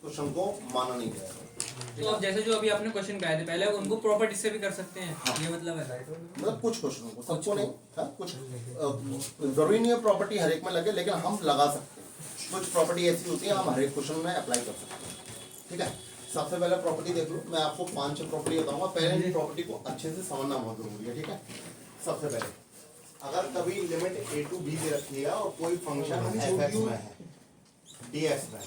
Question को माना नहीं जाएगा। तो अब जैसे जो अभी आपने क्वेश्चन कहे थे पहले, उनको प्रॉपर्टी से भी कर सकते हैं। हाँ। ये मतलब है, मतलब कुछ क्वेश्चनों को, सबको नहीं, हाँ कुछ जरूरी नहीं है प्रॉपर्टी हर एक में लगे, लेकिन हम लगा सकते हैं। कुछ प्रॉपर्टी ऐसी होती है हम हर एक क्वेश्चन में अप्लाई कर सकते हैं। ठीक है, सबसे पहले प्रॉपर्टी देख लो। मैं आपको 5-6 प्रॉपर्टी बताऊंगा, पहले इन प्रॉपर्टी को अच्छे से समझना बहुत जरूरी है। ठीक है, सबसे पहले अगर कभी लिमिट a टू b दे रखी है और कोई फंक्शन f(x) में है, dx में है,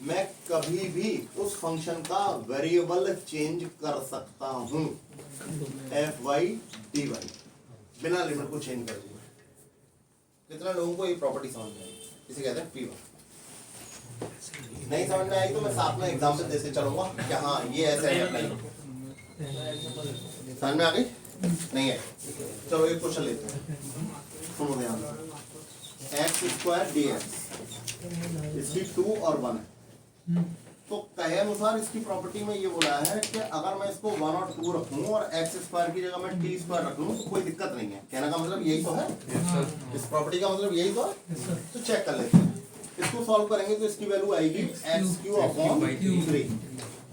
मैं कभी भी उस फंक्शन का वेरिएबल चेंज कर सकता हूं fy dy बिना लिमिट को चेंज कर दिए। कितना लोगों को ये प्रॉपर्टी समझ में आई? इसे कहते हैं p1। नहीं समझ में आई तो मैं साथ में एग्जांपल देते चलूंगा कि हाँ ये ऐसे है। समझ में आ गई? नहीं है? चलो एक क्वेश्चन लेते हैं, सुनो ध्यान से। x² dx, इसकी 2 और 1 है। तो कहे अनुसार इसकी प्रॉपर्टी में ये बोला है कि अगर मैं इसको 1 और 2 रखूं और x² की जगह मैं t² रख लूं तो कोई दिक्कत नहीं है। कहने का मतलब यही तो है। इस प्रॉपर्टी का मतलब यही तो है। तो चेक कर लेते हैं, इसको सॉल्व करेंगे तो इसकी वैल्यू आएगी x³ 3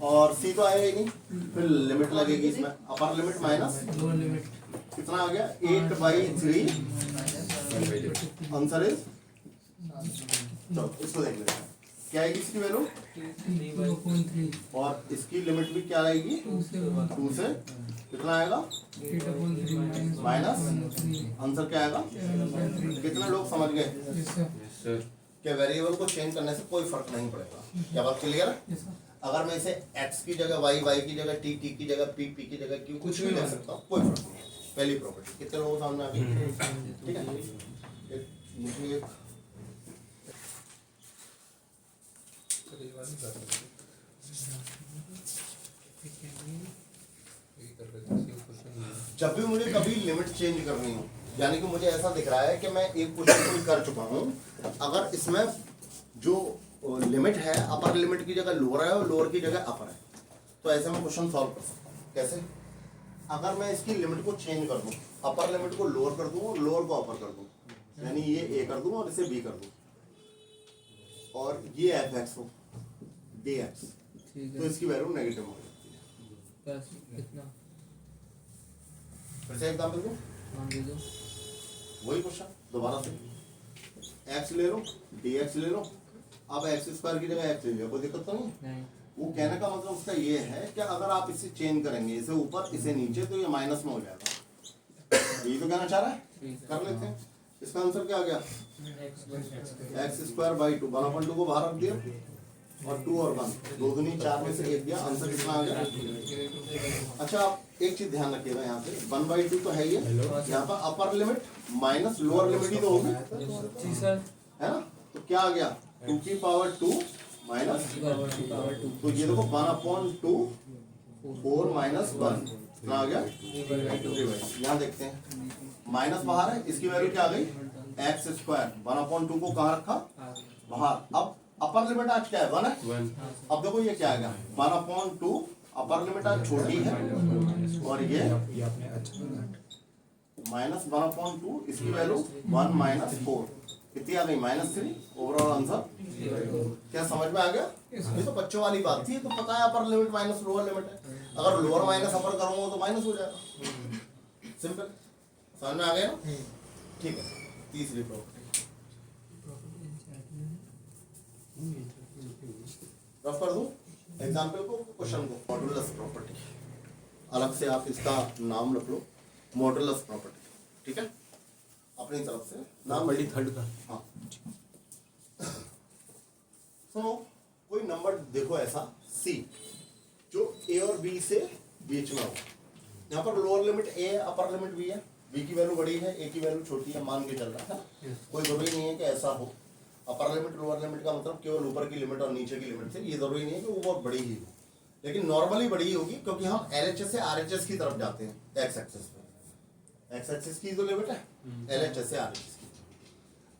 और c तो आएगा ही नहीं, फिर लिमिट लगेगी इसमें, अपर लिमिट माइनस कितना आ गया 8/3। आंसर इज, चलो इसको देख लेते हैं क्या आएगी इसकी वैल्यू, और इसकी लिमिट भी क्या आएगी 2 से कितना आएगा माइनस। आंसर क्या आएगा? कितना लोग समझ गए कि वेरिएबल को चेंज करने से कोई फर्क नहीं पड़ेगा? क्या बात क्लियर है? अगर मैं इसे x की जगह y की जगह t की जगह p की जगह q कुछ भी ले सकता हूँ, कोई फर्क नहीं है। पहली प्रॉपर्टी कितने लोगों को सामने आ गई? ठीक है, मुझे एक जब भी मुझे कभी लिमिट चेंज करनी हो, यानी कि मुझे ऐसा दिख रहा है कि मैं एक क्वेश्चन कर चुका हूँ, अगर इसमें जो लिमिट है अपर लिमिट की जगह लोअर है और लोअर की जगह अपर है, तो ऐसे में क्वेश्चन सॉल्व कर सकता हूँ। कैसे? अगर मैं इसकी लिमिट को चेंज कर दूँ, अपर लिमिट को लोअर कर दूँ और लोअर को अपर कर दूँ, यानी ये a कर दूँ और इसे b कर दूँ, और ये f(x) हो dx, तो इसकी वैल्यू नेगेटिव हो जाती है। फिर से एग्जाम्पल दूँ, वही क्वेश्चन दोबारा से, x ले लो dx ले लो, अब x² की जगह x ले लो, कोई दिक्कत तो नहीं? वो कहने का मतलब उसका ये है कि अगर आप इसे चेंज करेंगे, इसे ऊपर इसे नीचे, तो ये माइनस में हो जाएगा। यही तो कहना चाह रहा है, कर लेते हैं। इसका आंसर क्या आ गया? x²/2, 1/2 को बाहर रख दिया और 2 और 1, 2 दूनी 4 में से 1 दिया, आंसर कितना आ गया? अच्छा आप एक चीज ध्यान रखिएगा, यहाँ पे 1/2 तो है ही है, यहाँ पर upper limit minus lower limit ही तो होगी, है ना? तो क्या आ गया 2⁻2 माइनस, तो ये देखो 1/2 4 - 1 कितना आ गया 3/2। यहाँ देखते हैं माइनस बाहर है, इसकी वैल्यू क्या आ गई x², 1/2 को कहाँ रखा बाहर। अब अपर लिमिट आज क्या है 1 है। अब देखो ये क्या आएगा 1/2, अपर लिमिट आज छोटी है और ये माइनस 1/2, इसकी वैल्यू 1 - 4 कितनी आ गई -3। ओवरऑल आंसर क्या समझ में आ गया? ये तो बच्चों वाली बात थी, तो पता है अपर लिमिट माइनस लोअर लिमिट है, अगर लोअर माइनस अपर करूंगा तो माइनस हो जाएगा। सिंपल, समझ में आ गया ना? ठीक है, तीसरी प्रॉपर्टी रफ कर दूं एग्जाम्पल को, क्वेश्चन को। मॉडुलस प्रॉपर्टी, अलग से आप इसका नाम रख लो, मॉडुलस प्रॉपर्टी। ठीक है, अपनी तरफ से नाम बड़ी थर्ड का। हाँ सुनो, कोई नंबर देखो ऐसा c जो a और b से बीच में हो, यहाँ पर लोअर लिमिट a है, अपर लिमिट b है, b की वैल्यू बड़ी है, a की वैल्यू छोटी है, मान के चल रहा है। कोई जरूरी नहीं है कि ऐसा हो, अपर लिमिट लोअर लिमिट का मतलब केवल ऊपर की लिमिट और नीचे की लिमिट से, ये जरूरी नहीं है कि वो बहुत बड़ी ही हो, लेकिन नॉर्मली बड़ी होगी, क्योंकि हम LHS से RHS की तरफ जाते हैं। x एक्सिस पे, x एक्सिस की तो लिमिट है, LHS से RHS की।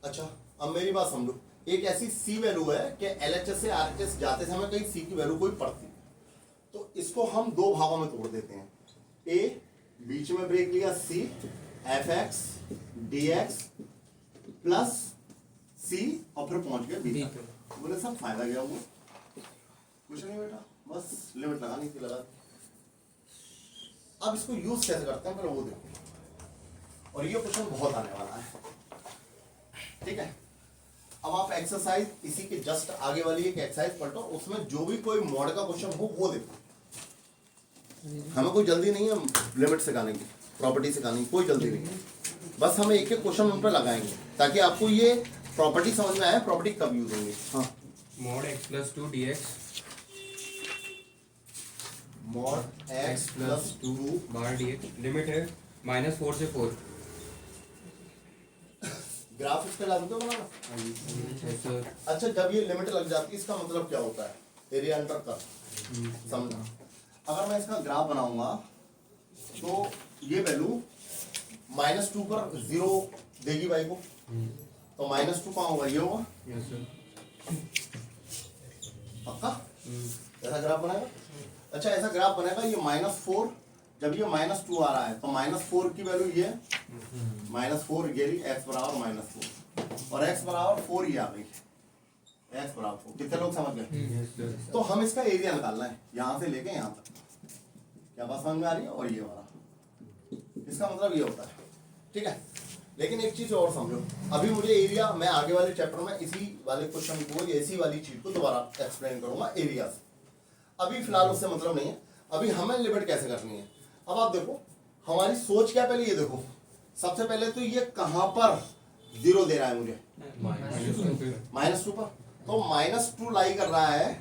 अच्छा अब मेरी बात समझो, एक ऐसी c वैल्यू है कि LHS से RHS जाते समय कहीं c की वैल्यू कोई पड़ती, तो इसको हम दो भागों में तोड़ देते हैं। a बीच में ब्रेक लिया c f(x) dx plus c और फिर पहुंच गया b तक। बोले सब फायदा क्या हुआ? लगा नहीं थी, लगा। अब इसको यूज कैसे करते हैं पहले वो देखो, और ये क्वेश्चन बहुत आने वाला है, ठीक है। अब आप एक्सरसाइज इसी के जस्ट आगे वाली एक एक्सरसाइज पलटो, उसमें जो भी कोई मॉड का क्वेश्चन हो वो देखो। हमें कोई जल्दी नहीं है लिमिट सिखाने की, प्रॉपर्टी सिखाने की कोई जल्दी नहीं है, बस हमें एक एक क्वेश्चन उन पर लगाएंगे ताकि आपको ये प्रॉपर्टी समझ में आए, प्रॉपर्टी कब यूज होंगी। हाँ, mod x plus 2 dx mod x plus 2 बार dx लिमिट है -4 से 4। ग्राफ इसका लागू तो बनाना। अच्छा, जब ये लिमिट लग जाती है इसका मतलब क्या होता है, एरिया अंडर कर्व, समझना। अगर मैं इसका ग्राफ बनाऊंगा तो ये वैल्यू -2 पर 0 देगी भाई को, तो -2 कहाँ होगा, ये होगा पक्का। ऐसा ग्राफ बनेगा। अच्छा, ऐसा ग्राफ बनेगा, ये -4, जब ये -2 आ रहा है तो -4 की वैल्यू ये -4 ये रही, x बराबर -4 और x बराबर 4 ही आ गई, x बराबर 4। कितने लोग समझ गए। तो हम इसका एरिया निकालना है यहाँ से लेके यहाँ तक, क्या बात समझ में आ रही है। और ये वाला इसका मतलब ये होता है, ठीक है। लेकिन एक चीज और समझो, अभी मुझे एरिया, मैं आगे वाले चैप्टर में इसी वाले क्वेश्चन को, इसी वाली चीज को दोबारा एक्सप्लेन करूंगा एरिया से। अभी फिलहाल उससे मतलब नहीं है, अभी हमें लिमिट कैसे करनी है। अब आप देखो हमारी सोच क्या, पहले ये देखो, सबसे पहले तो ये कहां पर 0 दे रहा है मुझे, -2 पर, तो -2 लाई कर रहा है,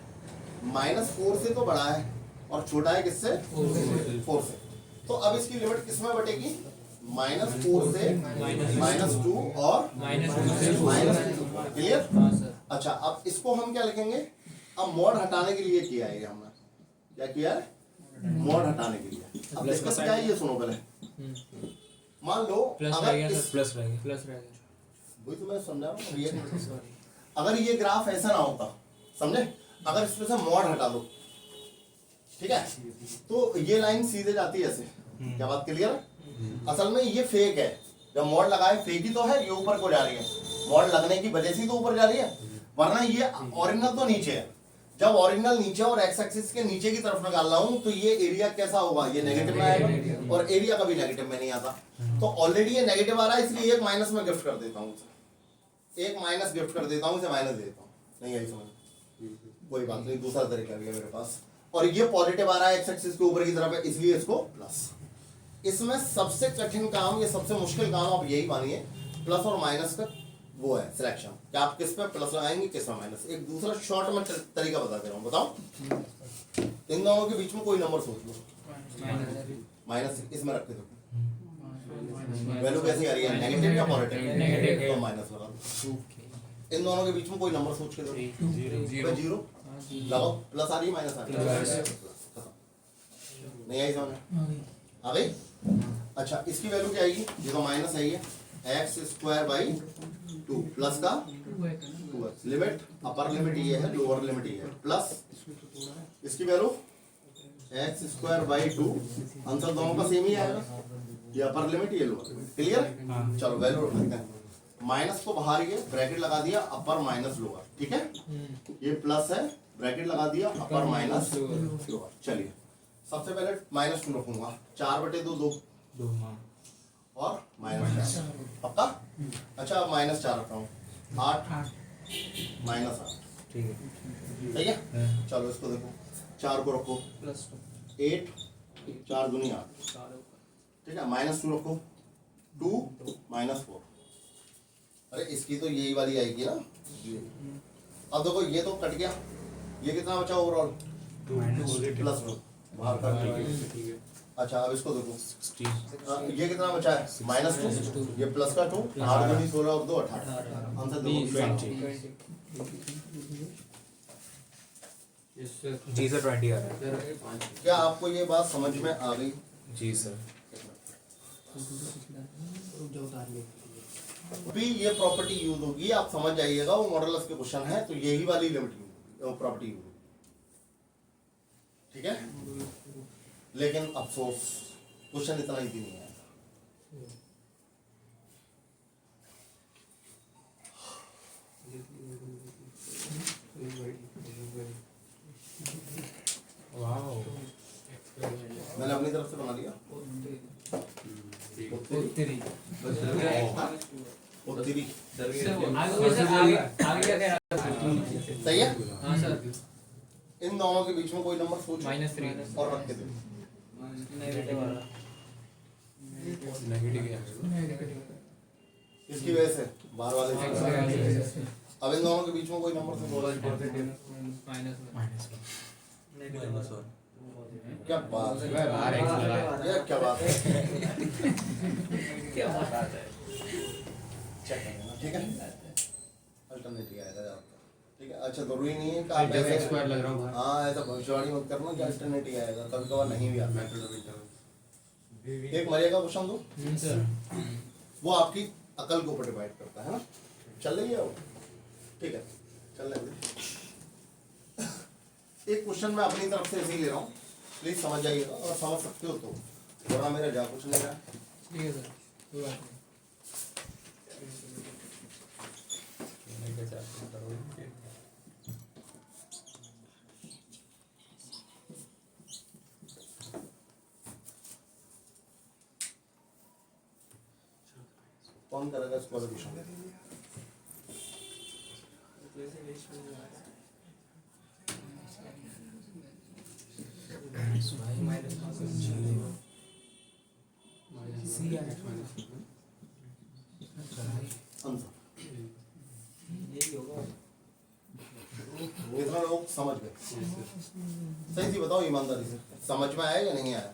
-4 से तो बड़ा है और छोटा है किससे, 4 से। तो अब इसकी लिमिट किसमें बटेगी, -4 से -2 और -2, क्लियर। अच्छा, अब इसको हम क्या लिखेंगे, अब मॉड हटाने के लिए किया है, हमने क्या किया है, मॉड हटाने के लिए। अब डिस्कस क्या है ये सुनो पहले। मान लो अगर प्लस रहेगा वही तो मैं समझा रहा हूँ, अगर ये ग्राफ ऐसा ना होता, समझे, अगर इसमें से मॉड हटा दो, ठीक है, तो ये लाइन सीधे जाती है ऐसे, क्या बात क्लियर है। असल में ये फेक है, जब मॉड लगाए फेक ही तो है, ये ऊपर को जा रही है, मॉड लगने की वजह से तो ऊपर जा रही है, वरना ये ओरिजिनल तो नीचे है। जब ओरिजिनल नीचे और एक्स एक्सिस के नीचे की तरफ निकाल रहा हूं तो ये एरिया कैसा होगा, ये नेगेटिव में आएगा, और एरिया कभी नेगेटिव में नहीं आता। तो ऑलरेडी ये नेगेटिव आ रहा है, इसलिए एक माइनस में गिफ्ट कर देता हूँ, एक माइनस गिफ्ट कर देता हूँ, इसे माइनस देता हूँ, नहीं आई समझ, कोई बात नहीं, दूसरा तरीका भी है मेरे पास। और ये पॉजिटिव आ रहा है एक्स एक्सिस के ऊपर की तरफ है, इसलिए इसको प्लस। इसमें सबसे कठिन काम, ये सबसे मुश्किल काम आप यही मानिए, प्लस और माइनस का वो है सिलेक्शन, कि आप किस पे प्लस लगाएंगे किस पे माइनस। एक दूसरा शॉर्ट में तरीका बता दे रहा हूँ, बताओ। इन दोनों के बीच में कोई नंबर सोच लो, माइनस इसमें रख के देखो वैल्यू कैसी आ रही है, नेगेटिव या पॉजिटिव, तो माइनस लगा दो। इन दोनों के बीच में कोई नंबर सोच के देखो, 0 लगाओ, प्लस आ रही है माइनस आ रही है, नहीं आई समझ, आ गई। अच्छा, इसकी वैल्यू क्या आएगी, ये तो माइनस आई है, x²/2 प्लस का 2x, लिमिट अपर लिमिट ये है, लोअर लिमिट ये है, प्लस इसकी वैल्यू x²/2, आंसर दोनों का सेम ही आएगा, ये अपर लिमिट ये लोअर लिमिट, क्लियर। चलो वैल्यू रख लेते हैं, माइनस को बाहर ये ब्रैकेट लगा दिया, अपर माइनस लोअर, ठीक है। ये प्लस है, ब्रैकेट लगा दिया, अपर माइनस लोअर। चलिए सबसे पहले -2 रखूंगा, 4/2 2 और -4 पक्का। अच्छा, अब -4 रख रहा हूँ, 8 -8, ठीक है। सही है। चलो इसको देखो, 4 को रखो, 8 4 दूनी 8, ठीक है। -2 रखो, 2 -4, अरे इसकी तो यही वाली आएगी ना। अब देखो ये तो कट गया, ये कितना बचा ओवरऑल, +2 बाहर कर दिया। अच्छा, अब इसको देखो, ये कितना बचा है, -2, ये प्लस का 2, 8 दूनी 16 और 2 18, आंसर देखो जी सर 20 आ रहा है। क्या आपको ये बात समझ में आ गई। जी सर। भी ये प्रॉपर्टी यूज होगी, आप समझ जाइएगा, वो मॉडुलस के क्वेश्चन है तो यही वाली लिमिट प्रॉपर्टी यूज होगी, ठीक है। लेकिन अफसोस क्वेश्चन इतना इजी नहीं है। वाओ। मैंने अपनी तरफ से बना लिया उत्तरी उत्तरी आगे क्या कह रहा था? सही है। हाँ सर इन दोनों के बीच में कोई नंबर सोचो -3 और रख के दो। नेगेटिव वाला नेगेटिव इसकी वजह से बाहर वाले से। अब इन दोनों के बीच में कोई नंबर सोचो। क्या बात है, बाहर एक्स लगा है। ये क्या बात है। क्या बात है? चेक करेंगे ना, ठीक है। अल्टरनेटिव आएगा आपका, ठीक है। अच्छा जरूरी नहीं है कि आप जब ऐसे एक्स स्क्वायर लग रहा हूँ बाहर। हाँ ऐसा भविष्यवाणी मत करना कि अल्टरनेटिव आएगा, कभी कभार नहीं भी आता। एक मजे का क्वेश्चन दो, सर वो आपकी अकल के ऊपर डिवाइड करता है ना। चल रही है वो, ठीक है, चल रही है। एक क्वेश्चन मैं अपनी तरफ से ऐसे ही ले रहा हूँ, प्लीज समझ जाइएगा और समझ सकते हो तो, वरना मेरा जा कुछ नहीं रहा। ठीक है सर कोई बात नहीं। कौन करेगा इसको सॉल्यूशन? कितना लोग समझ गए? सही सी बताओ ईमानदारी से, समझ में आया या नहीं आया?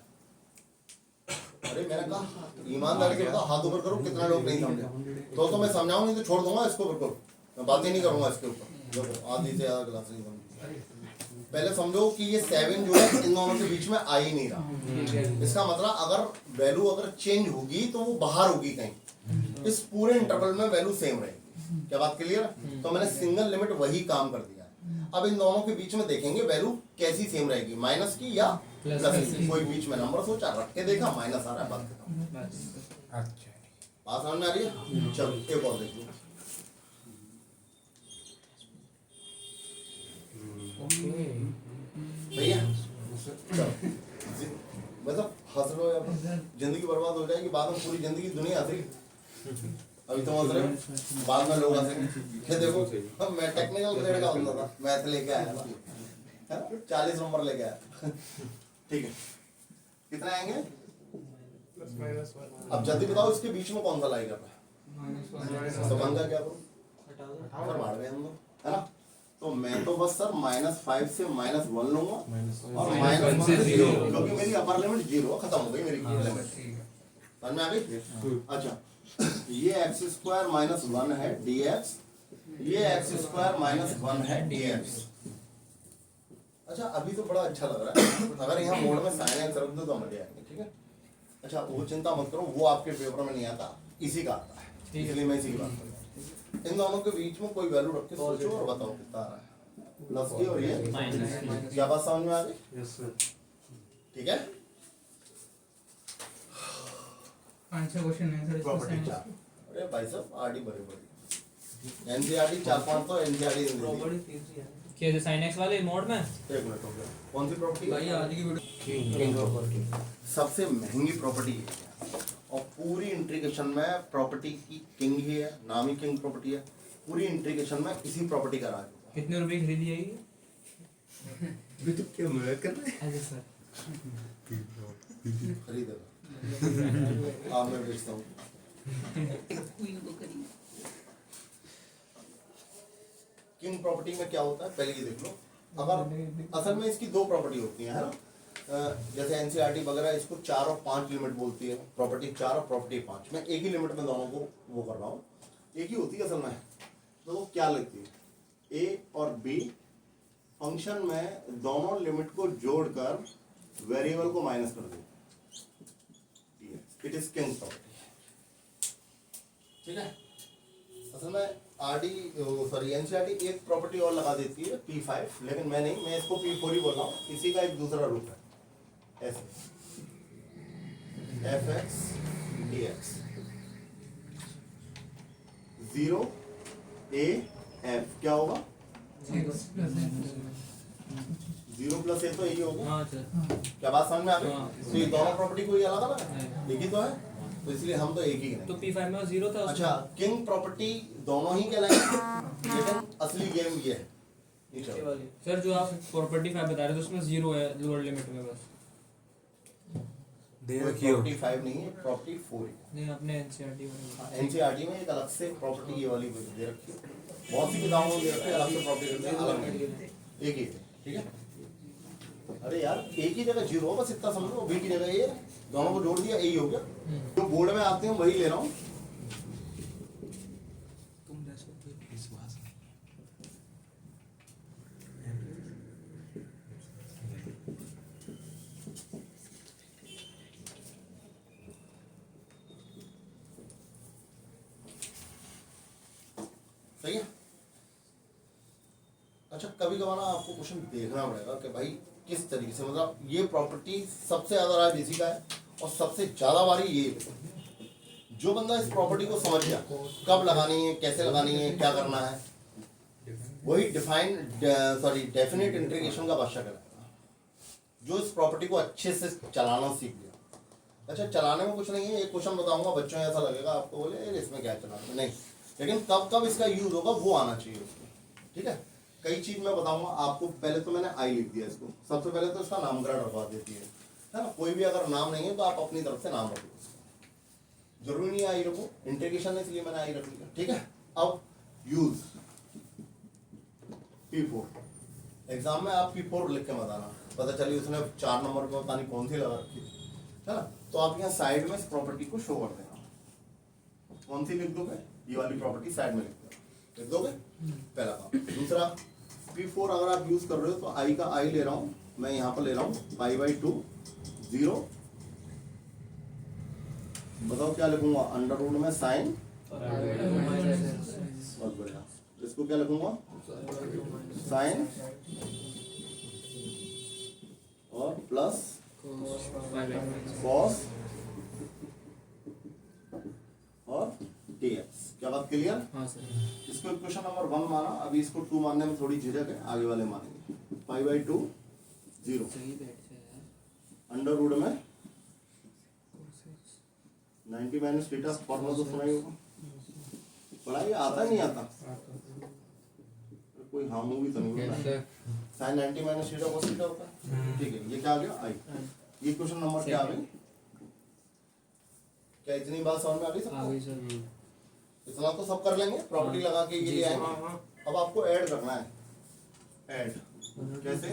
अरे मैंने कहा ईमानदारी से बताओ, हाथ ऊपर करो, कितना लोग नहीं समझे? तो मैं समझाऊं, नहीं तो छोड़ दूंगा इसको, बिल्कुल मैं बात ही नहीं करूंगा इसके ऊपर। देखो आधी से ज्यादा क्लास नहीं समझी। पहले समझो कि ये 7 जो है इन दोनों के बीच में आ ही नहीं रहा। इसका मतलब अगर वैल्यू अगर चेंज होगी तो वो बाहर होगी कहीं, इस पूरे इंटरवल में वैल्यू सेम रहेगी। क्या बात क्लियर है? तो मैंने सिंगल लिमिट वही काम कर दिया है। अब इन दोनों के बीच में देखेंगे वैल्यू कैसी सेम रहेगी, माइनस की या प्लस की। कोई बीच में नंबर सोचा, रख के देखा, माइनस आ रहा है, बात खत्म। अच्छा बात समझ में आ रही है? चलो एक और देख लो। भैया चलो, मतलब हंस लो या जिंदगी बर्बाद हो जाएगी, बाद में पूरी जिंदगी दुनिया हंसेगी। अभी तो हंस रहे हो, बाद में लोग हंसेंगे। ये देखो अब मैं टेक्निकल ग्रेड का बंदा था, मैथ लेके आया था, 40 नंबर लेके आया। ठीक है, कितने आएंगे? अब जल्दी बताओ इसके बीच में कौन सा लाएगा? तो बंदा क्या करूं? सर मार गए हम लोग, है ना? तो मैं तो बस सर -5 से -1 लूंगा और -1 से 0, क्योंकि मेरी अपर लिमिट 0 खत्म हो गई मेरी लिमिट। समझ में आ गई? अच्छा ये x² -1 है dx, ये x² -1 है dx। अच्छा अभी तो बड़ा अच्छा लग रहा है, अगर यहाँ मोड में साइन एक्स रख दो तो मजे आएंगे। ठीक है, अच्छा वो चिंता मत करो, वो आपके पेपर में नहीं आता, इसी का आता है, इसलिए मैं इसी की बात कर रहा हूँ। इन दोनों के बीच में कोई वैल्यू रख के सोचो और बताओ कितना आ रहा है, प्लस की और ये माइनस। क्या बात समझ में आ गई? ठीक है, 5-6 क्वेश्चन है सर प्रॉपर्टी 4। अरे भाई साहब आरडी बड़े बड़े एनसीईआरटी 4-5 तो एनसीईआरटी क्या है sin x वाले मोड में? एक मिनट हो गया। कौन सी प्रॉपर्टी? भाई आज की वीडियो सबसे महंगी प्रॉपर्टी है और पूरी इंट्रीगेशन में प्रॉपर्टी की किंग ही है, नाम ही किंग प्रॉपर्टी है। पूरी इंट्रीगेशन में इसी प्रॉपर्टी का राज होगा। कितने रुपए खरीदी है ये? भी तो क्या मजाक कर रहे अरे सर हैं? खरीदेगा आप, मैं बेचता हूँ। किंग प्रॉपर्टी में क्या होता है पहले ये देख लो। अगर असल में इसकी 2 प्रॉपर्टी होती है ना, जैसे एनसीईआरटी वगैरह इसको 4 और 5 लिमिट बोलती है, प्रॉपर्टी 4 और प्रॉपर्टी 5। मैं एक ही लिमिट में दोनों को वो कर रहा हूँ, एक ही होती है असल में। तो वो क्या लगती है, ए और बी फंक्शन में दोनों लिमिट को जोड़कर वेरिएबल को माइनस कर दो, इट इज किंग प्रॉपर्टी। ठीक है, असल में आरडी सॉरी एनसीईआरटी एक प्रॉपर्टी और लगा देती है P5, लेकिन मैं नहीं, मैं इसको P4 ही बोल रहा हूँ। इसी का एक दूसरा रूप है ऐसे, fx dx 0 a f क्या होगा? 0 प्लस ए तो यही होगा। हाँ सर। क्या बात समझ में आ गई? हाँ। तो ये दोनों प्रॉपर्टी कोई अलग अलग है, नहीं। एक ही तो है, तो इसलिए हम तो एक ही तो गिनेंगे। P5 में 0 था उसमें। अच्छा, किंग प्रॉपर्टी दोनों ही कहलाएंगे, लेकिन असली गेम ये है। ये चलो। सर जो आप प्रॉपर्टी 5 बता रहे थे उसमें 0 है लोअर लिमिट में बस। दे रखी हो। प्रॉपर्टी 5 नहीं है, प्रॉपर्टी 4 है। नहीं अपने एनसीईआरटी में। एनसीईआरटी में एक अलग से प्रॉपर्टी ये वाली दे रखी है, बहुत सी किताबों में दे रखी है अलग से प्रॉपर्टी अलग नहीं, एक ही है, ठीक है। अरे यार एक ही जगह 0 बस इतना समझो, बी की जगह ये, दोनों को जोड़ दिया यही हो गया। जो बोर्ड में आते हैं वही ले रहा हूँ। सही है। अच्छा, कभी कभार ना आपको क्वेश्चन देखना पड़ेगा कि भाई किस तरीके से, मतलब ये प्रॉपर्टी सबसे ज्यादा राय इसी का है और सबसे ज्यादा बारी ये, जो बंदा इस प्रॉपर्टी को समझ गया कब लगानी है, कैसे लगानी है, क्या करना है, वही डेफिनेट इंटीग्रेशन का बादशाह कहलाएगा, जो इस प्रॉपर्टी को अच्छे से चलाना सीख गया। अच्छा, चलाने में कुछ नहीं है, एक क्वेश्चन बताऊंगा बच्चों, ऐसा लगेगा आपको बोले "अरे, इसमें क्या चलाना", नहीं, लेकिन कब कब इसका यूज होगा वो आना चाहिए उसमें, ठीक है। कई चीज मैं बताऊंगा आपको। पहले तो मैंने आई लिख दिया इसको, सबसे पहले तो इसका नामकरण रखवा देती है ना। कोई भी अगर नाम नहीं है तो आप अपनी तरफ से नाम रखो, जरूरी नहीं है आई रखो, इंटीग्रेशन है इसलिए मैंने आई रख लिया, ठीक है। अब यूज P4, एग्जाम में आप P4 लिख के बताना, पता चलिए उसने 4 नंबर को पता नहीं कौन सी लगा रखी है ना। तो आप यहाँ साइड में इस प्रॉपर्टी को शो कर देना, कौन सी लिख दोगे, ये वाली प्रॉपर्टी साइड में लिख दोगे, पहला काम। दूसरा, P4 अगर आप यूज कर रहे हो तो आई का आई ले रहा हूं मैं, यहाँ पर ले रहा हूँ π/2 0, बताओ क्या लिखूंगा, अंडर रूट में साइन, बहुत बढ़िया, इसको क्या लिखूंगा, साइन और प्लस कॉस और dx। क्या बात क्लियर? हाँ सर। इसको इक्वेशन नंबर 1 माना, अभी इसको 2 मानने में थोड़ी झिझक है, आगे वाले मानेंगे। π/2 0 सही बैठ जाए अंडर रूट में 90 माइनस थीटा, फॉर्मूला तो सुना ही होगा, पढ़ाई आता नहीं आता, कोई हाँ मूवी तो नहीं होता, sine 90 minus theta cos theta होता है, ठीक है। ये क्या आ गया, आई। ये क्वेश्चन नंबर क्या आ गई, क्या इतनी बात समझ में आ गई सबको? आ गई सर। इतना तो सब कर लेंगे, प्रॉपर्टी लगा के ये ले आएंगे। अब आपको ऐड करना है, ऐड कैसे,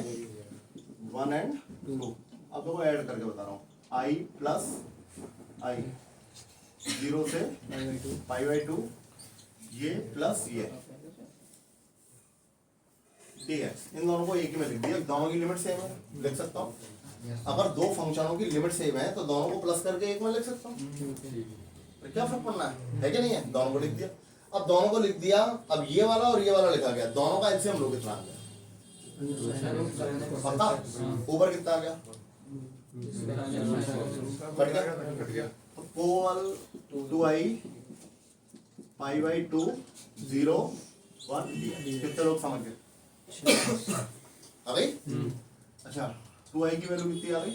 1 and 2। अब देखो ऐड करके बता रहा हूँ, आई प्लस आई 0 से π/2 ये प्लस ये dx, इन दोनों को एक ही में लिख दिया, दोनों की लिमिट सेम है, लिख सकता हूँ। अगर दो फंक्शनों की लिमिट सेम है तो दोनों को प्लस करके एक में लिख सकता हूँ, तो क्या फर्क पड़ना है कि नहीं है, दोनों को लिख दिया। अब दोनों को लिख दिया, अब ये वाला और ये वाला लिखा गया, दोनों का एलसीएम लो कितना आ गया, पता ऊपर कितना आ गया, कट गया, कोल 2i π/2 0 1 dx। कितने लोग समझ गए आ गई? अच्छा, 2i की वैल्यू कितनी आ गई,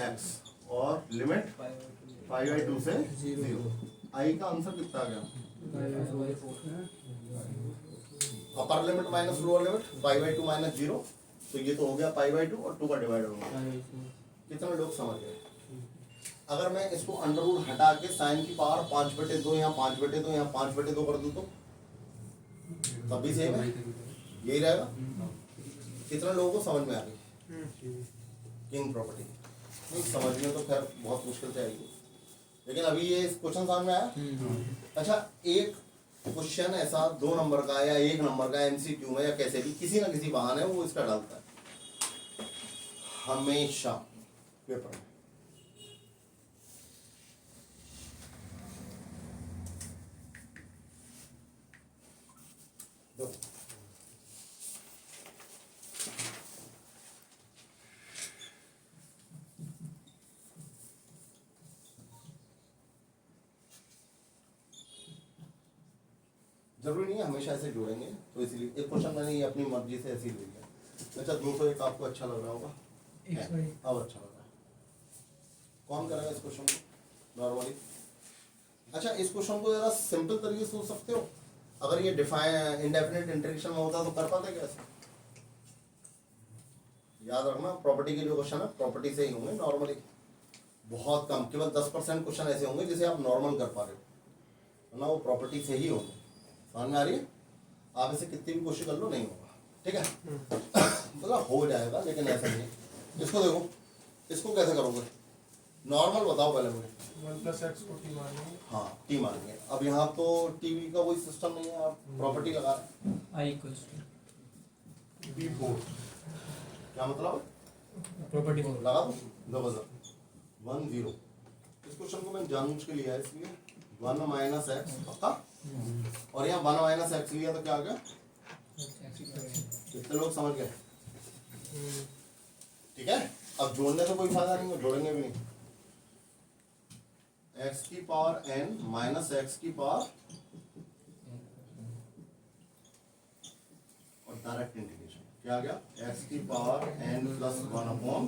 x, और लिमिट π/2 से 0, i का आंसर कितना आ गया, upper limit minus lower limit π/2 minus 0, तो ये तो हो गया π/2 और 2 का डिवाइड हो गया। कितने लोग समझ गए? अगर मैं इसको अंडर रूट हटा के साइन की पावर 5/2 यहाँ 5/2 यहाँ 5/2 कर दूं तो तब भी सेम है, यही रहेगा। कितने लोगों को समझ में आ गई किंग प्रॉपर्टी? नहीं समझ में तो खैर बहुत मुश्किल से आएगी, लेकिन अभी ये क्वेश्चन सामने आया। अच्छा, एक क्वेश्चन ऐसा 2 नंबर का या 1 नंबर का एमसीक्यू में या कैसे भी किसी ना किसी बहाने वो इसका डालता है हमेशा पेपर में। दो जरूरी नहीं है हमेशा ऐसे जोड़ेंगे, तो इसीलिए एक क्वेश्चन मैंने ये अपनी मर्जी से ऐसे ही ले लिया। अच्छा 201 आपको अच्छा लग रहा होगा, अब अच्छा लग रहा है। कौन करेगा इस क्वेश्चन को नॉर्मली? अच्छा इस क्वेश्चन को जरा सिंपल तरीके से सोच सकते हो, अगर ये डिफाइन इंडेफिनिट इंटीग्रेशन में होता तो कर पाते कैसे? याद रखना प्रॉपर्टी के जो क्वेश्चन है प्रॉपर्टी से ही होंगे नॉर्मली, बहुत कम, केवल 10% क्वेश्चन ऐसे होंगे जिसे आप नॉर्मल कर पा रहे हो, वरना वो प्रॉपर्टी से ही होंगे। समझ में आ रही है? आप इसे कितनी भी कोशिश कर लो नहीं होगा, ठीक है? मतलब हो जाएगा लेकिन ऐसा नहीं है। इसको देखो, इसको कैसे करोगे नॉर्मल बताओ पहले मुझे। 1+x को t मानेंगे। हाँ टी मानेंगे। अब यहाँ तो टीवी का कोई सिस्टम नहीं है, आप प्रॉपर्टी लगा रहे हैं। I equals to P4 क्या मतलब? property 4 लगा दो जबरदस्त 1 0। इस क्वेश्चन को मैंने जानबूझ के लिया है इसलिए 1 - x पक्का, और यहाँ 1 - x लिया तो क्या आ गया? कितने लोग समझ गए? ठीक है, अब जोड़ने से कोई फायदा नहीं है, जोड़ेंगे भी नहीं। x की पावर n माइनस x की पावर और डायरेक्ट इंटीग्रेशन क्या आ गया? x की पावर n प्लस 1 अपॉन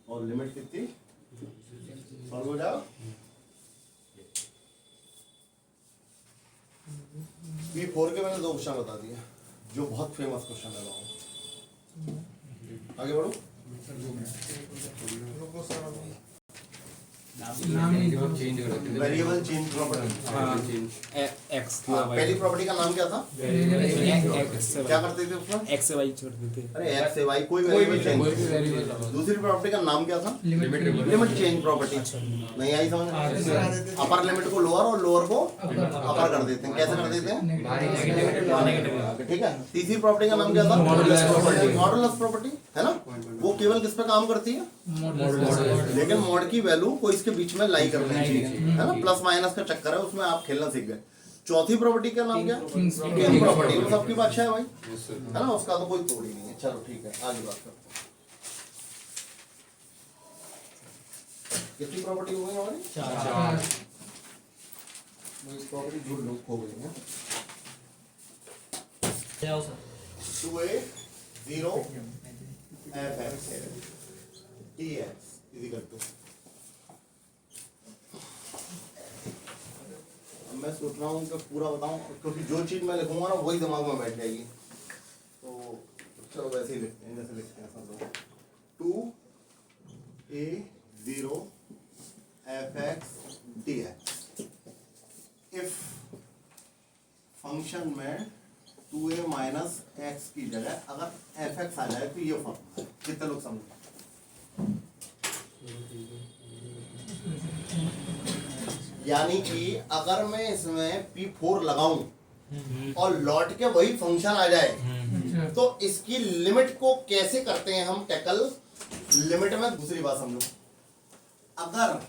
और लिमिट कितनी सॉल्व हो जाएगा? P4 के मैंने 2 क्वेश्चन बता दिए जो बहुत फेमस क्वेश्चन है। आगे बढ़ो। रुको sir variable change property. X पहली प्रॉपर्टी का नाम क्या था? क्या करते थे उसमें? एक्स से वाई छोड़ देते। अरे एक्स से वाई कोई वेरिएबल चेंज। दूसरी प्रॉपर्टी का नाम क्या था? Limit change property. नहीं आई समझ? अपर लिमिट को लोअर और लोअर को अपर कर देते हैं। कैसे कर देते हैं? ठीक है। तीसरी प्रॉपर्टी का नाम क्या था? मॉडुलस प्रॉपर्टी है ना, वो केवल किस पे काम करती है? लेकिन मॉड की वैल्यू को इसके बीच में लाई करनी चाहिए, है ना, प्लस माइनस का चक्कर है उसमें, आप खेलना सीख गए। चौथी प्रॉपर्टी का नाम क्या? King property. वो सबकी बादशाह है भाई, है ना, उसका तो कोई तोड़ ही नहीं है। चलो ठीक है, आगे बात करते हैं। कितनी प्रॉपर्टी हो गई हमारी? 4। इस प्रॉपर्टी झूठ लोग खो गई है। 2a 0 f(x) dx equal to, मैं सोच रहा हूँ कि पूरा बताऊं क्योंकि जो चीज मैं लिखूंगा ना वही दिमाग में बैठ जाएगी, तो चलो वैसे ही लिखते हैं जैसे लिखते हैं सब लोग। 2a 0 f(x) dx if function में 2a माइनस x की जगह अगर f(x) आ जाए तो ये फॉर्मूला है। कितने लोग समझे? यानी कि अगर मैं इसमें P4 लगाऊं और लौट के वही फंक्शन आ जाए तो इसकी लिमिट को कैसे करते हैं हम टैकल? लिमिट में दूसरी बात समझो, अगर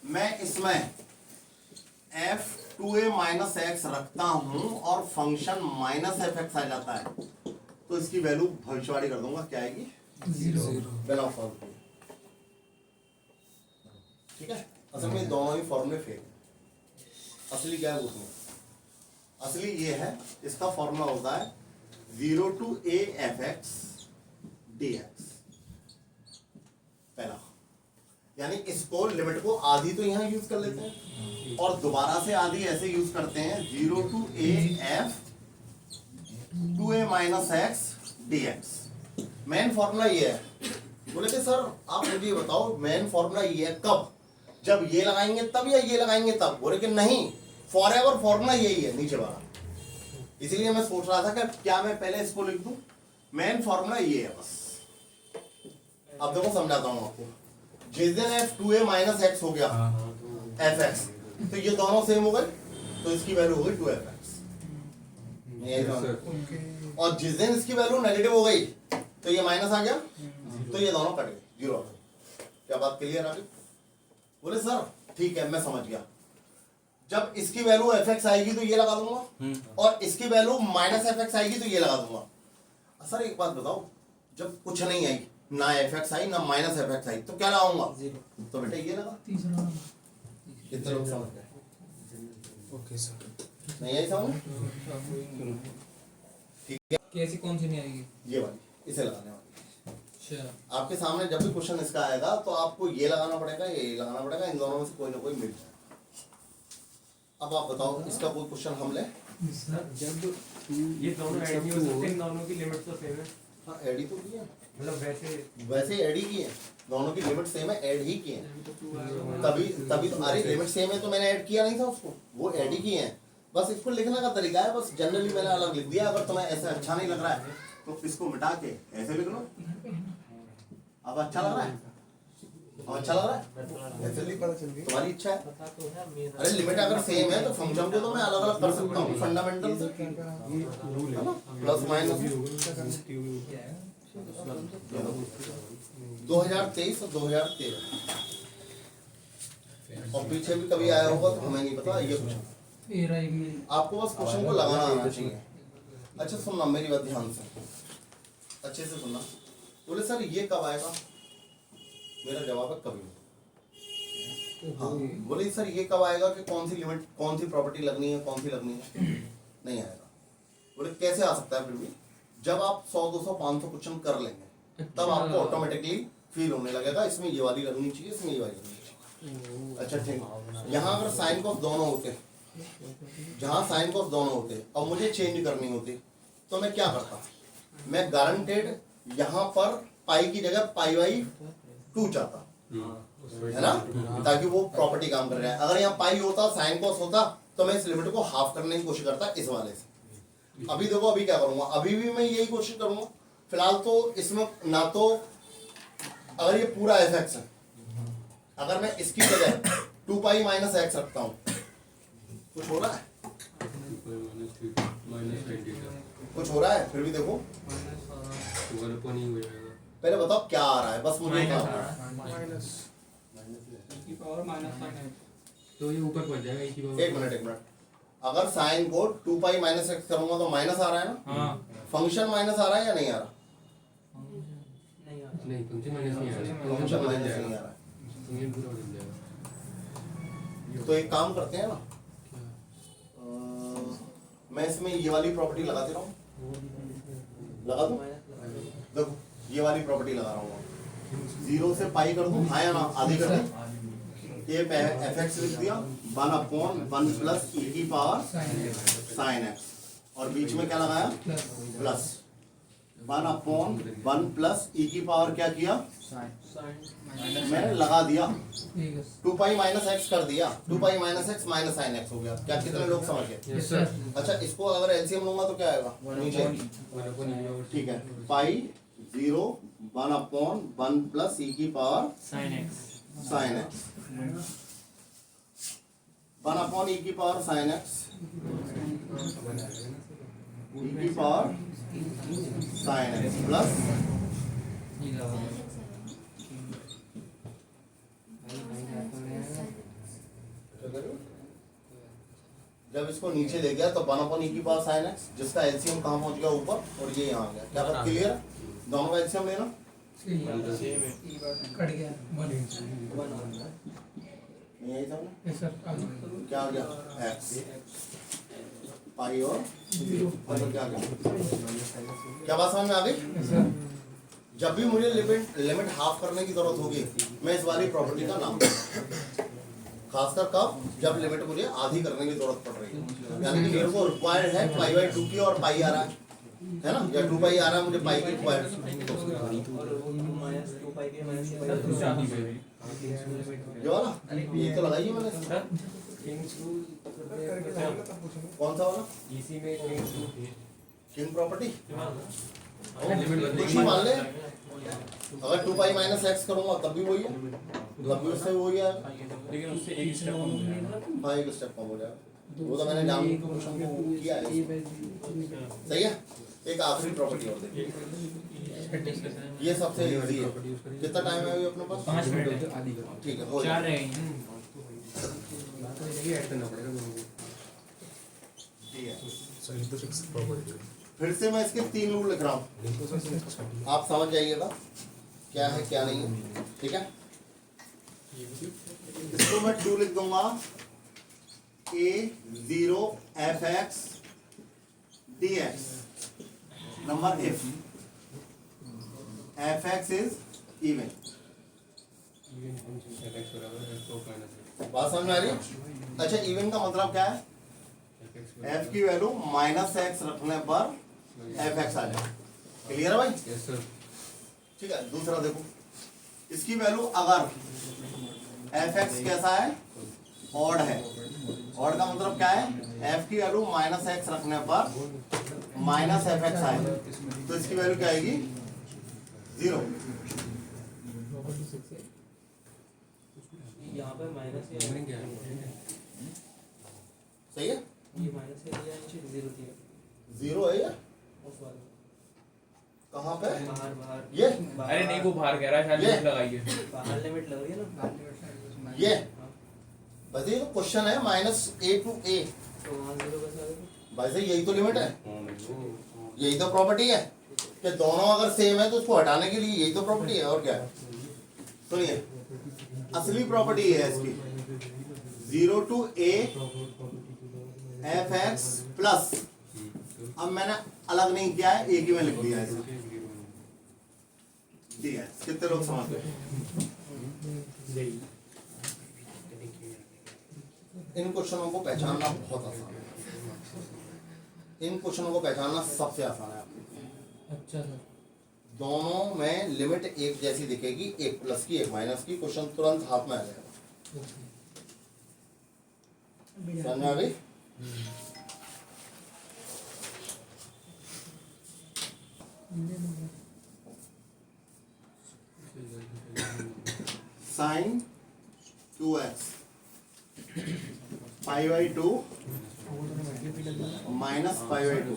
मैं इसमें f2a माइनस x रखता हूं और फंक्शन माइनस f(x) आ जाता है तो इसकी वैल्यू भविष्यवाणी कर दूंगा, क्या आएगी? 0 बिना फॉर्मूले। ठीक है, असल में दोनों ही फॉर्मूले फेल। असली क्या है उसमें? असली ये है, इसका फॉर्मूला होता है 0 to a f(x) dx। पहला, यानी इसको लिमिट को आधी तो यहाँ यूज कर लेते हैं और दोबारा से आधी ऐसे यूज करते हैं 0 to a f 2a minus x dx। Main formula ये है। बोले थे सर आप मुझे ये बताओ मेन फॉर्मूला ये है कब? जब ये लगाएंगे तब या ये लगाएंगे तब? बोले कि नहीं, फॉरएवर फॉर्मूला यही है नीचे वाला। इसीलिए मैं सोच रहा था कि क्या मैं पहले इसको लिख दूं। मेन फॉर्मूला ये है बस। अब देखो समझाता हूं आपको। जिस दिन f2a माइनस x हो गया fx, तो ये दोनों सेम हो गए तो इसकी वैल्यू हो गई 2fx। और जिस दिन इसकी वैल्यू नेगेटिव हो गई तो ये माइनस आ गया तो ये दोनों कट गए, 0 आ गए। क्या बात क्लियर आ गई? बोले सर ठीक है मैं समझ गया, जब इसकी वैल्यू fx आएगी तो ये लगा दूंगा और इसकी वैल्यू माइनस fx आएगी तो ये लगा दूंगा। सर एक बात बताओ, जब कुछ नहीं आई, ना fx आई ना माइनस fx आई, तो क्या लगाऊंगा? 0। तो बेटा ये लगा। कितने लोग समझ गए? Okay sir. नहीं आई समझ? ठीक है, कैसी कौन सी नहीं आएगी? ये वाली इसे लगाने वाली। अच्छा आपके सामने जब भी क्वेश्चन इसका आएगा तो आपको ये लगाना पड़ेगा, ये लगाना पड़ेगा, इन दोनों में से कोई ना कोई मिल जाए। अब आप बताओ इसका कोई क्वेश्चन हम लें? जब ये दोनों ऐड नहीं हो सकते, इन दोनों की लिमिट तो सेम है, हाँ ऐड ही तो किए हैं, मतलब वैसे ऐड ही किए हैं, दोनों की लिमिट सेम है, ऐड ही किए हैं। तभी तो अरे लिमिट सेम है तो मैंने ऐड किया नहीं था उसको, वो ऐड ही किए हैं। बस इसको लिखने का तरीका है, बस जनरली मैंने अलग लिख दिया। अगर तुम्हें ऐसे अच्छा नहीं लग रहा है तो इसको मिटा के ऐसे लिख लो। अब अच्छा लग रहा है? अब अच्छा लग रहा है? ऐसे लिख, तुम्हारी इच्छा है। अरे लिमिट अगर सेम है तो फंक्शन को तो मैं अलग अलग कर सकता हूँ फंडामेंटल से, है ना, प्लस माइनस। 2023 और 2013 और पीछे भी कभी आया होगा तो हमें नहीं पता। ये क्वेश्चन आपको बस क्वेश्चन को लगाना आना चाहिए। अच्छा सुनना मेरी बात ध्यान से, अच्छे से सुनना। बोले सर ये कब आएगा? मेरा जवाब है कभी। हाँ बोले सर ये कब आएगा कि कौन सी लिमिट, कौन सी प्रॉपर्टी लगनी है, कौन सी लगनी है? नहीं आएगा। बोले कैसे आ सकता है? फिर भी जब आप 100 200 500 क्वेश्चन कर लेंगे तब आपको ऑटोमेटिकली फील होने लगेगा इसमें ये वाली लगनी चाहिए, इसमें ये वाली लगनी चाहिए। अच्छा ठीक, यहाँ अगर साइन कॉस दोनों होते, जहाँ साइन कॉस दोनों होते और मुझे चेंज करनी होती तो मैं क्या करता? मैं गारंटेड यहाँ पर पाई की जगह पाई बाई 2 चाहता, है ना, ताकि वो प्रॉपर्टी काम कर रहा है। अगर यहाँ पाई होता, साइन कॉस होता तो मैं इस लिमिट को हाफ करने की कोशिश करता इस वाले से। अभी देखो अभी क्या करूंगा, अभी भी मैं यही कोशिश करूंगा। फिलहाल तो इसमें ना तो अगर ये पूरा एफ एक्स है, अगर मैं इसकी जगह 2 पाई माइनस एक्स रखता हूँ, कुछ हो रहा है? कुछ हो रहा है? फिर भी देखो पहले बताओ क्या आ रहा है, बस मुझे माइनस तो ये ऊपर पहुंच जाएगा एक मिनट। अगर साइन को 2 पाई माइनस एक्स करूंगा तो माइनस आ रहा है ना? हाँ फंक्शन माइनस आ रहा है या नहीं आ रहा? नहीं फंक्शन माइनस नहीं आ रहा, फंक्शन माइनस नहीं आ रहा है। फंक्शन पूरा बदल जाएगा। तो एक काम करते हैं ना, मैं इसमें ये वाली प्रॉपर्टी लगाते रहूं, लगा दूं? देखो ये वाली प्रॉपर्टी लगा रहा हूँ, 0 से पाई कर दूं, हाँ या ना, आधी कर दूं। ये एफ एक्स लिख दिया 1/1 प्लस ई की पावर साइन एक्स, और बीच में क्या लगाया? प्लस 1/1 प्लस ई की पावर क्या किया? मैंने लगा दिया 2 पाई माइनस एक्स कर दिया, 2 pi minus x minus sine x हो गया। क्या कितने लोग समझ गए? अच्छा इसको अगर एलसीएम लूंगा तो क्या आएगा नीचे? ठीक है, पाई 0 1/1 प्लस ई की power sine x sine x 1 ई की पावर साइन एक्स ई की पावर साइन एक्स प्लस जब इसको नीचे ले गया तो 1 ई की पावर साइन एक्स, जिसका एलसीएम कहाँ पहुंच गया? ऊपर, और ये यहाँ आ गया। क्या बात क्लियर है? दोनों का एलसीएम लेना कट गया नहीं आई समझ? क्या आ गया? एक्स पाई और मतलब क्या आ गया? क्या बात समझ में आ गई? जब भी मुझे लिमिट हाफ करने की जरूरत होगी मैं इस वाली प्रॉपर्टी का नाम, खासकर कब? जब लिमिट मुझे आधी करने की जरूरत पड़ रही है, यानी कि मेरे को रिक्वायर्ड है पाई बाई 2 की और पाई आ रहा है ना, या 2 पाई आ रहा है, मुझे पाई की रिक्वायर्ड। ये वाला ये तो लगाइए मैंने, कौन सा वाला? किंग प्रॉपर्टी मान ले। अगर 2 पाई माइनस एक्स करूंगा तब भी वही है, तब भी उससे वही है, लेकिन उससे एक स्टेप कम हो जाएगा। हाँ एक स्टेप कम हो जाएगा। वो तो मैंने जान किया है, सही है। एक आखिरी प्रॉपर्टी और देखिए, ये सबसे इजी है। कितना टाइम है अभी अपने पास? 5 मिनट है। ठीक है, हो 4 जाएगा। रहेंगे। ये ऐड करना पड़ेगा दोनों को। ठीक है, फिर से मैं इसके 3 रूल लिख रहा हूँ, आप समझ जाइएगा क्या है क्या नहीं है। ठीक है, इसको मैं 2 लिख दूंगा, a0 fx dx number if fx is even। Even function fx बराबर f को माइनस बात समझ में आ रही है? अच्छा इवन का मतलब क्या है? f की वैल्यू -x रखने पर fx आ जाए। क्लियर है भाई? Yes sir. ठीक है, दूसरा देखो, इसकी वैल्यू अगर fx कैसा है? ऑड है। ऑड का मतलब क्या है? f की वैल्यू -x रखने पर -fx आए, तो इसकी वैल्यू क्या आएगी? 0। यहाँ पे माइनस है, नंबरिंग क्या है? सही है? ये माइनस है या नीचे 0 दिया 0 है ये? उस वाले कहाँ पे? बाहर बाहर ये? अरे नहीं वो बाहर कह रहा है, शायद ये? लिमिट लगाइए। बाहर लिमिट लग रही है ना। ये हाँ, वैसे ये तो क्वेश्चन है -a to a, तो वहाँ 0 कैसे आ गया? वैसे यही तो लिमिट है, यही तो प्रॉपर्टी है कि दोनों अगर सेम है तो उसको हटाने के लिए यही तो प्रॉपर्टी है, और क्या है? सुनिए, असली प्रॉपर्टी है इसकी 0 to a fx प्लस, अब मैंने अलग नहीं किया है, एक ही में लिख दिया है इसको, दिया है। कितने लोग समझ गए? इन क्वेश्चनों को पहचानना बहुत आसान है, इन क्वेश्चनों को पहचानना सबसे आसान है। अच्छा सर, दोनों में लिमिट एक जैसी दिखेगी, एक प्लस की एक माइनस की, क्वेश्चन तुरंत हाथ में आ जाएगा। समझ में आ गई? साइन 2x π/2 माइनस π/2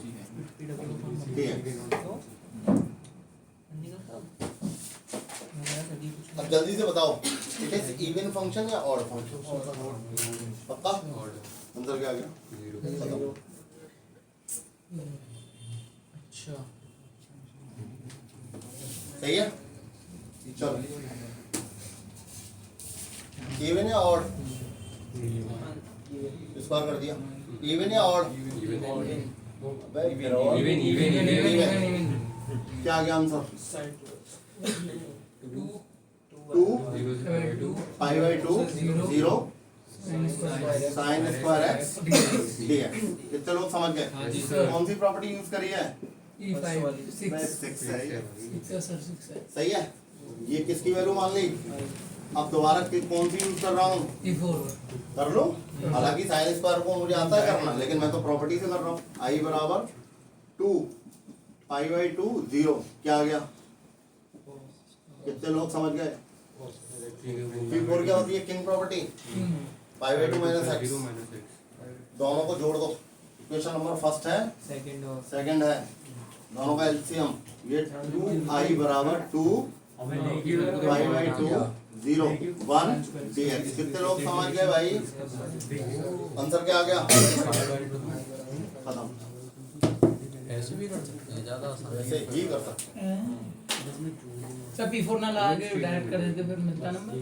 अब जल्दी से बताओ, इट इज इवन फंक्शन या ऑड फंक्शन? पक्का? अंदर क्या आ गया? बताओ। अच्छा सही है? चलो, इवन या ऑड? स्क्वायर कर दिया। इवन या ऑड? इवन क्या आ गया answer? 2 π/2 0 sine square x dx। कितने लोग समझ गए? हाँ जी सर। कौन सी प्रॉपर्टी यूज करी है? E5 6 है। सर 6 है। सही है? ये किसकी वैल्यू मान ली? अब दोबारा कौन सी यूज कर रहा हूँ? E4 कर लो। हालांकि साइन स्क्वायर को मुझे आता है करना, लेकिन मैं तो प्रॉपर्टी से कर रहा हूँ। i बराबर 2 π/2 0 क्या आ गया? कितने लोग समझ गए? फिर क्या होती है किंग प्रॉपर्टी? π/2 माइनस एक्स, दोनों को जोड़ दो। इक्वेशन नंबर फर्स्ट है, सेकंड और सेकंड है, दोनों का एलसीएम, ये 2i बराबर 2 π/2 0 1 dx। कितने लोग समझ गए भाई? आंसर क्या आ गया? खत्म। ऐसे भी कर सकते हैं, ज़्यादा आसान है। ऐसे ही कर सकते हैं। सब P4 ना लगा के डायरेक्ट कर देते फिर मिलता नंबर।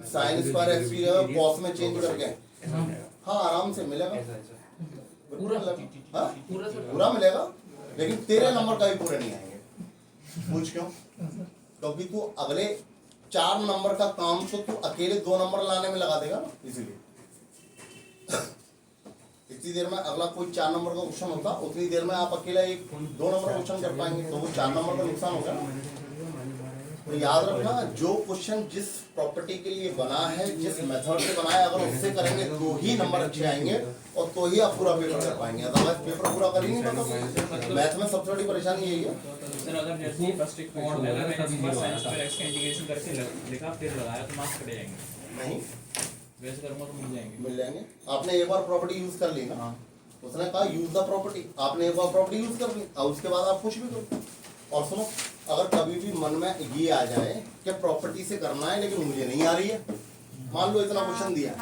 साइन स्क्वायर एक्स की जगह कॉस में चेंज करके, हाँ हाँ आराम से मिलेगा। पूरा हाँ पूरा सर पूरा मिलेगा, लेकिन तेरे नंबर कभी पूरे नहीं आएंगे। पूछ क्यों? क्योंकि तू अगले 4 नंबर का काम तो तू अकेले 2 नंबर लाने में लगा देगा ना, इसीलिए। इतनी देर में अगला कोई 4 नंबर का क्वेश्चन होता, उतनी देर में आप अकेला 2 नंबर क्वेश्चन कर पाएंगे, तो वो 4 नंबर का नुकसान होगा ना। तो याद रखना, जो क्वेश्चन जिस प्रॉपर्टी के लिए बना है, जिस मेथड से बना है, अगर उससे करेंगे तो ही नंबर अच्छे आएंगे और तो ही आप पूरा पेपर कर पाएंगे। अदरवाइज पेपर पूरा कर ही नहीं पाते। मैथ में सबसे बड़ी परेशानी यही है। सर अगर जैसे ही फर्स्ट एक क्वेश्चन लगा, मैंने साइन स्क्वायर एक्स का इंटीग्रेशन करके लिखा फिर लगाया तो मार्क्स कटे जाएंगे। नहीं वैसे करूंगा तो मिल जाएंगे। मिल जाएंगे। आपने एक बार प्रॉपर्टी यूज कर ली ना, उसने कहा यूज द प्रॉपर्टी, आपने एक बार प्रॉपर्टी यूज कर ली, और उसके बाद आप कुछ भी करो। और सुनो, अगर कभी भी मन में ये आ जाए कि प्रॉपर्टी से करना है लेकिन मुझे नहीं आ रही है, मान लो इतना क्वेश्चन दिया है,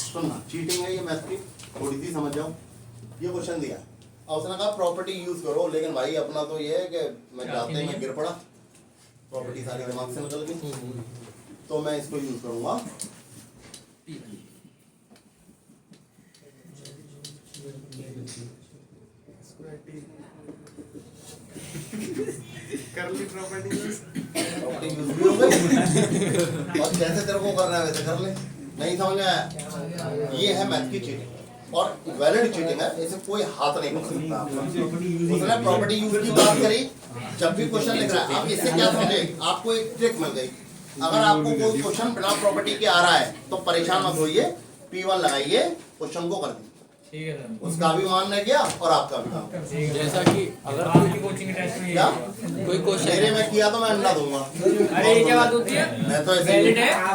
सुनना चीटिंग है ये मैथ की, थोड़ी सी समझ जाओ। ये क्वेश्चन दिया है और उसने कहा प्रॉपर्टी यूज करो, लेकिन भाई अपना तो ये है कि मैं जाते में गिर पड़ा, प्रॉपर्टी सारी दिमाग से निकल गई, तो मैं इसको यूज करूंगा करली प्रॉपर्टी प्रॉपर्टी यूज भी हो गई और जैसे तेरे को करना है वैसे कर ले। नहीं समझ में आया? ये है मैथ की चीटिंग और वैलिड चीटिंग है, इसे कोई हाथ नहीं पकड़ सकता आपका। उसने प्रॉपर्टी यूज की बात करी, जब भी क्वेश्चन लिख रहा है आप इससे क्या समझे, आपको एक ट्रिक मिल गई। अगर आपको कोई क्वेश्चन बिना प्रॉपर्टी के आ रहा है तो परेशान मत होइए, P1 लगाइए, क्वेश्चन को कर दीजिए। ठीक है सर। उसका भी मान रह गया और आपका भी मान। जैसा कि अगर आपकी कोचिंग टेस्ट में क्या कोई क्वेश्चन मेरे में किया तो मैं अंडा दूंगा। अरे ये क्या बात होती है? मैं तो ऐसे वैलिड है।